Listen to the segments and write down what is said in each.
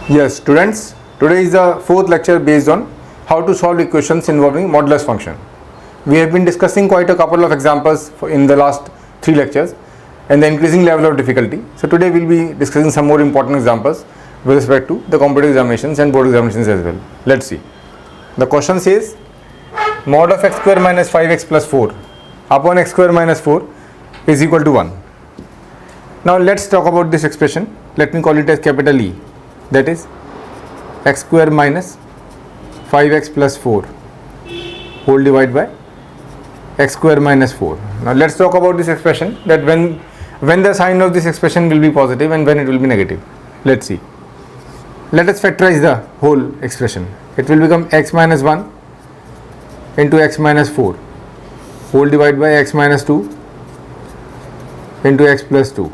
Yes, students, today is the fourth lecture based on how to solve equations involving modulus function. We have been discussing quite a couple of examples in the last three lectures and the increasing level of difficulty. So today we will be discussing some more important examples with respect to the competitive examinations and board examinations as well. Let's see. The question says mod of x square minus 5x plus 4 upon x square minus 4 is equal to 1. Now let's talk about this expression. Let me call it as capital E, that is x square minus 5x plus 4 whole divided by x square minus 4. Now let's talk about this expression, that when the sign of this expression will be positive and when it will be negative. Let's see. Let us factorize the whole expression. It will become x minus 1 into x minus 4 whole divided by x minus 2 into x plus 2.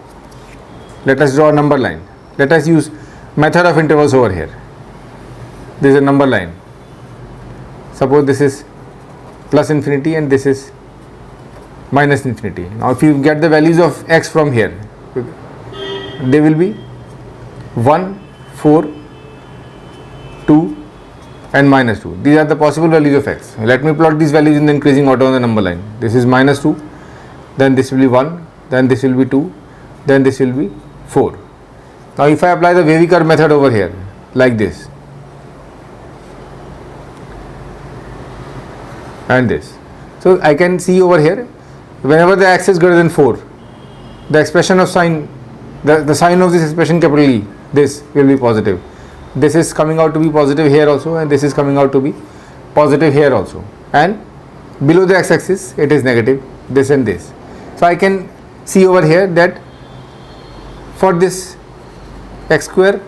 Let us draw a number line. Let us use method of intervals over here. This is a number line. Suppose this is plus infinity and this is minus infinity. Now if you get the values of x from here, they will be 1, 4, 2 and minus 2. These are the possible values of x. Let me plot these values in the increasing order on the number line. This is minus 2, then this will be 1, then this will be 2, then this will be 4. Now if I apply the wavy curve method over here like this and this, so I can see over here whenever the x is greater than 4, the expression of sign, the sign of this expression capital E, this will be positive. This is coming out to be positive here also, and this is coming out to be positive here also, and below the x-axis it is negative, this and this. So I can see over here that for this x square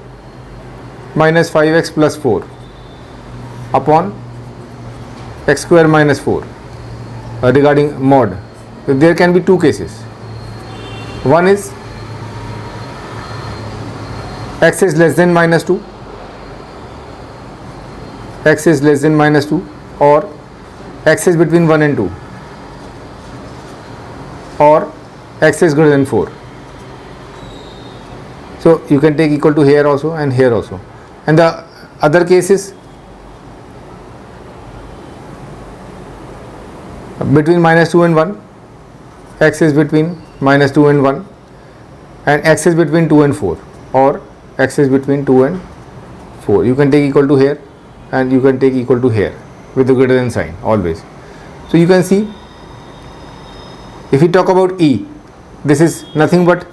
minus 5x plus 4 upon x square minus 4 regarding mod, there can be two cases. One is x is less than minus 2, x is less than minus 2, or x is between 1 and 2, or x is greater than 4. So you can take equal to here also and here also. And the other case is between minus 2 and 1, x is between minus 2 and 1, and x is between 2 and 4, or x is between 2 and 4. You can take equal to here and you can take equal to here with the greater than sign always. So you can see, if we talk about E, this is nothing but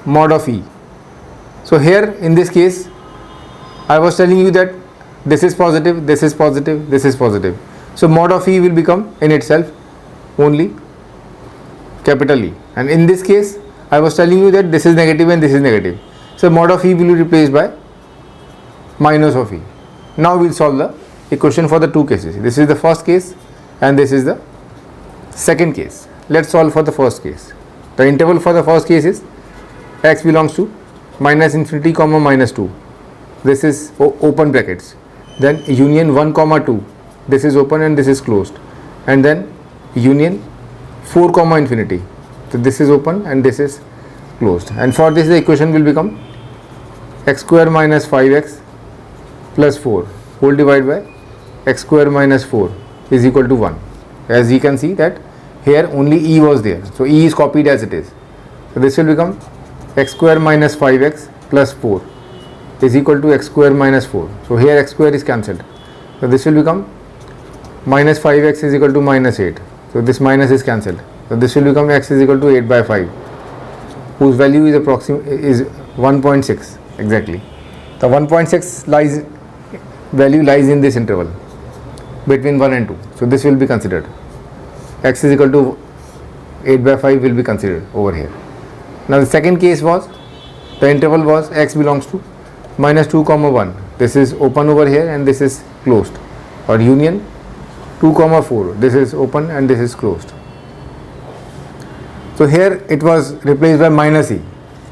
mod of E. So here in this case I was telling you that this is positive, this is positive, this is positive. So mod of E will become in itself only capital E, and in this case I was telling you that this is negative and this is negative. So mod of E will be replaced by minus of E. Now we will solve the equation for the two cases. This is the first case and this is the second case. Let's solve for the first case. The interval for the first case is x belongs to minus infinity comma minus 2. This is open brackets. Then union 1 comma 2. This is open and this is closed. And then union 4 comma infinity. So this is open and this is closed. And for this the equation will become x square minus 5x plus 4 whole divided by x square minus 4 is equal to 1. As you can see that here only E was there. So E is copied as it is. So this will become x square minus 5x plus 4 is equal to x square minus 4. So here x square is cancelled. So this will become minus 5x is equal to minus 8. So this minus is cancelled. So this will become x is equal to 8 by 5, whose value is 1.6 exactly. The 1.6 value lies in this interval between 1 and 2. So this will be considered. X is equal to 8 by 5 will be considered over here. Now the second case was, the interval was x belongs to minus 2 comma 1. This is open over here and this is closed, or union 2 comma 4. This is open and this is closed. So here it was replaced by minus E.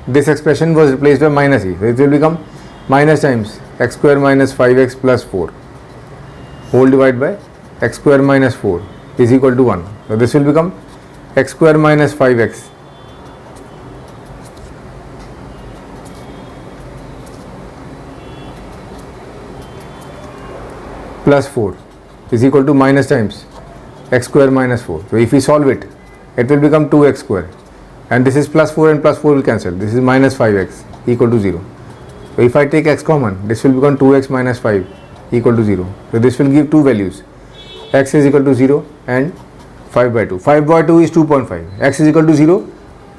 This expression was replaced by minus E. So it will become minus times x square minus 5x plus 4 whole divided by x square minus 4 is equal to 1. So this will become x square minus 5x plus 4 is equal to minus times x square minus 4. So if we solve it, it will become 2x square, and this is plus 4 and plus 4 will cancel. This is minus 5x equal to 0. So if I take x common, this will become 2x minus 5 equal to 0. So this will give two values, x is equal to 0 and 5 by 2. 5 by 2 is 2.5. X is equal to 0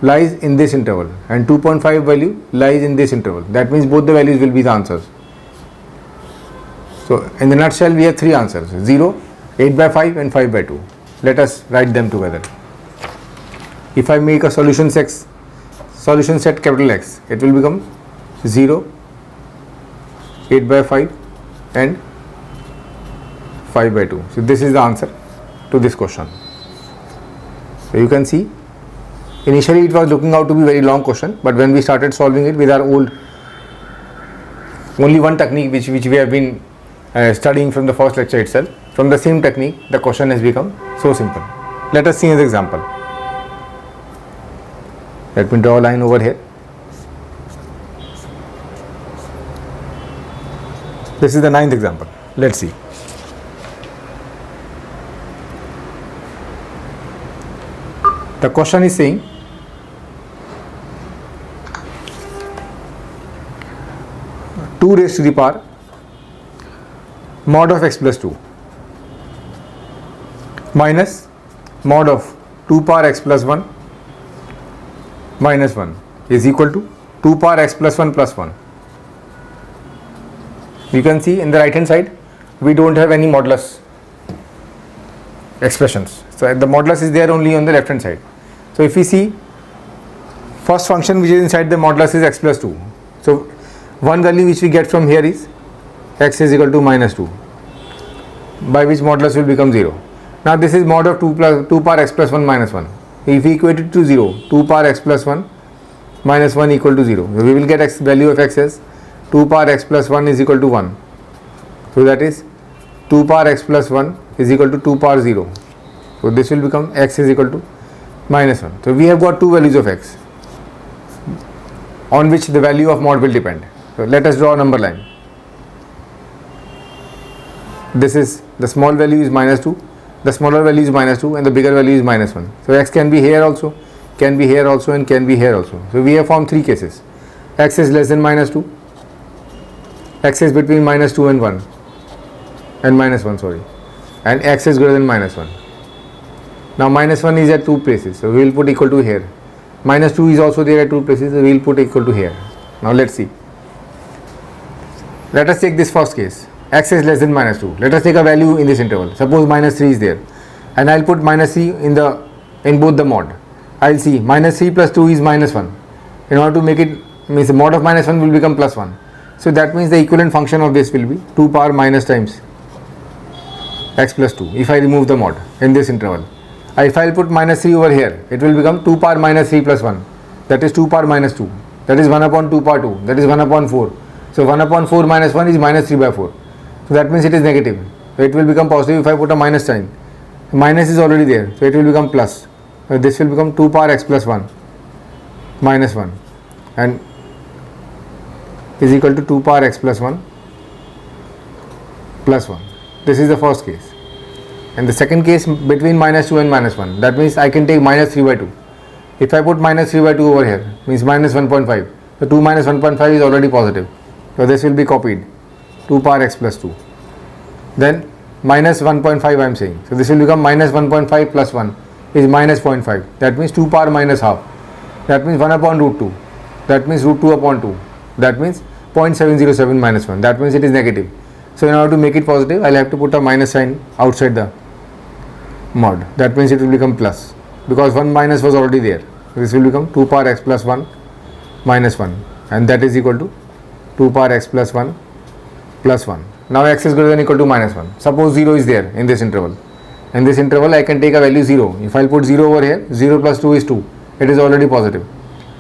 lies in this interval and 2.5 value lies in this interval. That means both the values will be the answers. So in the nutshell, we have three answers: 0, 8 by 5 and 5 by 2. Let us write them together. If I make a solution set capital X, it will become 0, 8 by 5 and 5 by 2. So this is the answer to this question. So you can see, initially it was looking out to be very long question, but when we started solving it with our only one technique which we have been studying from the first lecture itself, from the same technique the question has become so simple. Let us see an example. Let me draw a line over here. This is the 9th example. Let's see. The question is saying two raised to the power mod of x plus 2 minus mod of 2 power x plus 1 minus 1 is equal to 2 power x plus 1 plus 1. You can see in the right hand side we don't have any modulus expressions. So the modulus is there only on the left hand side. So if we see, first function which is inside the modulus is x plus 2. So one value which we get from here is x is equal to minus 2, by which modulus will become 0. Now this is mod of 2 power x plus 1 minus 1. If we equate it to 0, 2 power x plus 1 minus 1 equal to 0. So we will get x value of x as 2 power x plus 1 is equal to 1. So that is 2 power x plus 1 is equal to 2 power 0. So this will become x is equal to minus 1. So we have got two values of x on which the value of mod will depend. So let us draw a number line. This is the small value is minus 2, the smaller value is minus 2 and the bigger value is minus 1. So x can be here also, can be here also and can be here also. So we have formed three cases. X is less than minus 2, x is between minus 2 and 1 and minus 1, sorry, and x is greater than minus 1. Now minus 1 is at two places, so we will put equal to here. Minus 2 is also there at two places, so we will put equal to here. Now let's see. Let us take this first case. X is less than minus 2. Let us take a value in this interval. Suppose minus 3 is there, and I will put minus 3 in both the mod. I will see minus 3 plus 2 is minus 1. In order to make it, means the mod of minus 1 will become plus 1. So that means the equivalent function of this will be 2 power minus times x plus 2 if I remove the mod in this interval. If I will put minus 3 over here, it will become 2 power minus 3 plus 1, that is 2 power minus 2, that is 1 upon 2 power 2, that is 1 upon 4. So 1 upon 4 minus 1 is minus 3 by 4. So that means it is negative. So it will become positive if I put a minus sign. Minus is already there, so it will become plus. So this will become 2 power x plus 1 minus 1 and is equal to 2 power x plus 1 plus 1. This is the first case. And the second case between minus 2 and minus 1, that means I can take minus 3 by 2. If I put minus 3 by 2 over here, means minus 1.5. So 2 minus 1.5 is already positive. So this will be copied, 2 power x plus 2. Then minus 1.5 I am saying. So this will become minus 1.5 plus 1 is minus 0.5. That means 2 power minus half. That means 1 upon root 2. That means root 2 upon 2. That means 0.707 minus 1. That means it is negative. So in order to make it positive, I will have to put a minus sign outside the mod. That means it will become plus, because 1 minus was already there. So this will become 2 power x plus 1 minus 1, and that is equal to 2 power x plus 1 plus 1. Now x is greater than or equal to minus 1. Suppose 0 is there in this interval. In this interval I can take a value 0. If I will put 0 over here, 0 plus 2 is 2. It is already positive.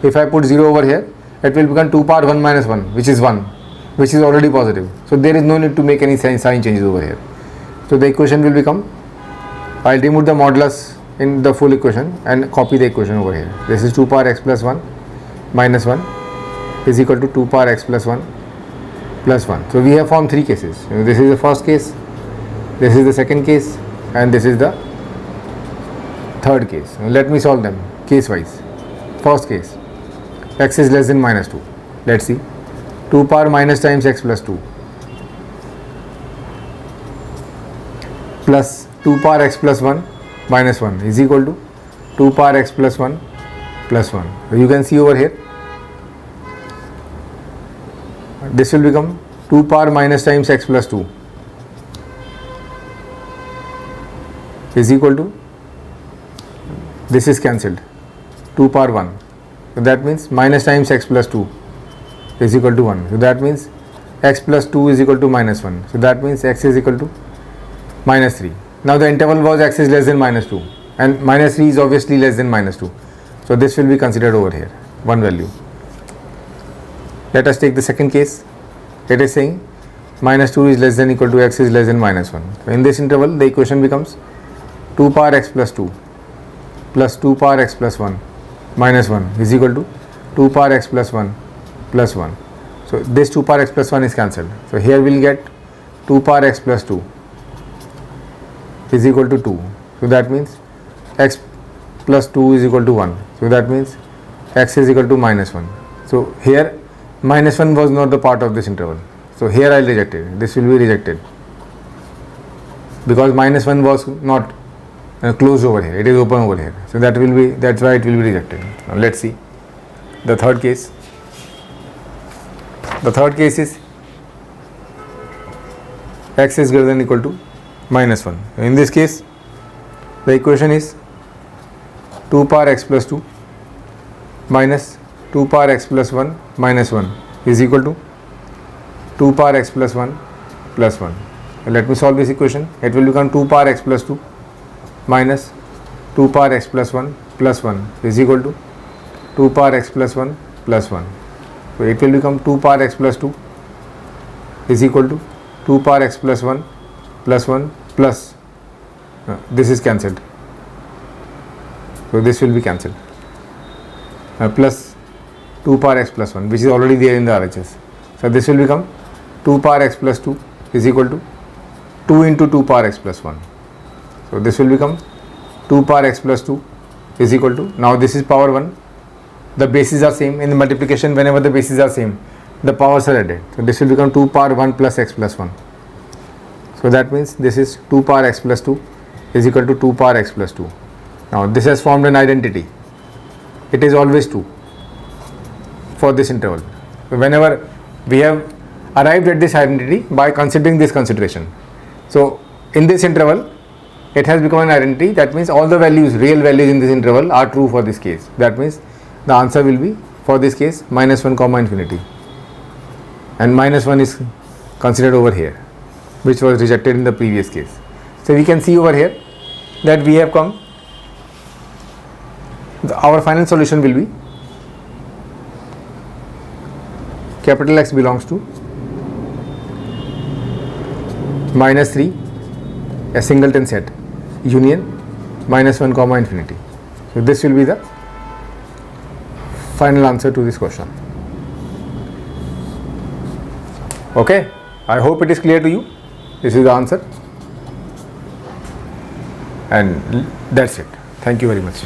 If I put 0 over here, it will become 2 power 1 minus 1, which is 1, which is already positive. So there is no need to make any sign changes over here. So the equation will become, I will remove the modulus in the full equation and copy the equation over here. This is 2 power x plus 1 minus 1 is equal to 2 power x plus 1 plus 1. So we have formed three cases. This is the first case, This is the second case and this is the third case. Now let me solve them case wise. First case, x is less than minus 2. Let's see. 2 power minus times x plus 2 plus 2 power x plus 1 minus 1 is equal to 2 power x plus 1 plus 1. So you can see over here, this will become 2 power minus times x plus 2 is equal to, this is cancelled, 2 power 1. So that means minus times x plus 2 is equal to 1. So that means x plus 2 is equal to minus 1. So that means x is equal to minus 3. Now the interval was x is less than minus 2 and minus 3 is obviously less than minus 2. So this will be considered over here, one value. Let us take the second case. It is saying minus 2 is less than equal to x is less than minus 1. So in this interval the equation becomes 2 power x plus 2 plus 2 power x plus 1 minus 1 is equal to 2 power x plus 1 plus 1. So this 2 power x plus 1 is cancelled. So here we will get 2 power x plus 2 is equal to 2. So that means x plus 2 is equal to 1. So that means x is equal to minus 1. So here minus 1 was not the part of this interval. So here I will reject it. This will be rejected because minus 1 was not closed over here. It is open over here. So that will be, that's why it will be rejected. Now let's see the third case. The third case is x is greater than or equal to minus 1. In this case the equation is 2 power x plus 2 minus 2 power x plus 1 minus 1 is equal to 2 power x plus 1 plus 1. Let me solve this equation. It will become 2 power x plus 2 minus 2 power x plus 1 plus 1 is equal to 2 power x plus 1 plus 1. So it will become 2 power x plus 2 is equal to 2 power x plus 1 plus 1 plus this is cancelled. So this will be cancelled plus 2 power x plus 1 which is already there in the RHS. So this will become 2 power x plus 2 is equal to 2 into 2 power x plus 1. So this will become 2 power x plus 2 is equal to, now this is power 1, the bases are same. In the multiplication whenever the bases are same the powers are added. So this will become 2 power 1 plus x plus 1. So that means this is 2 power x plus 2 is equal to 2 power x plus 2. Now this has formed an identity. It is always 2 for this interval. So whenever we have arrived at this identity by considering this consideration. So in this interval it has become an identity. That means all the values, real values in this interval are true for this case. That means the answer will be for this case minus 1 comma infinity, and minus 1 is considered over here which was rejected in the previous case. So we can see over here that we have come, our final solution will be capital X belongs to minus 3 a singleton set union minus 1 comma infinity. So this will be the final answer to this question. Okay, I hope it is clear to you. This is the answer and that's it. Thank you very much.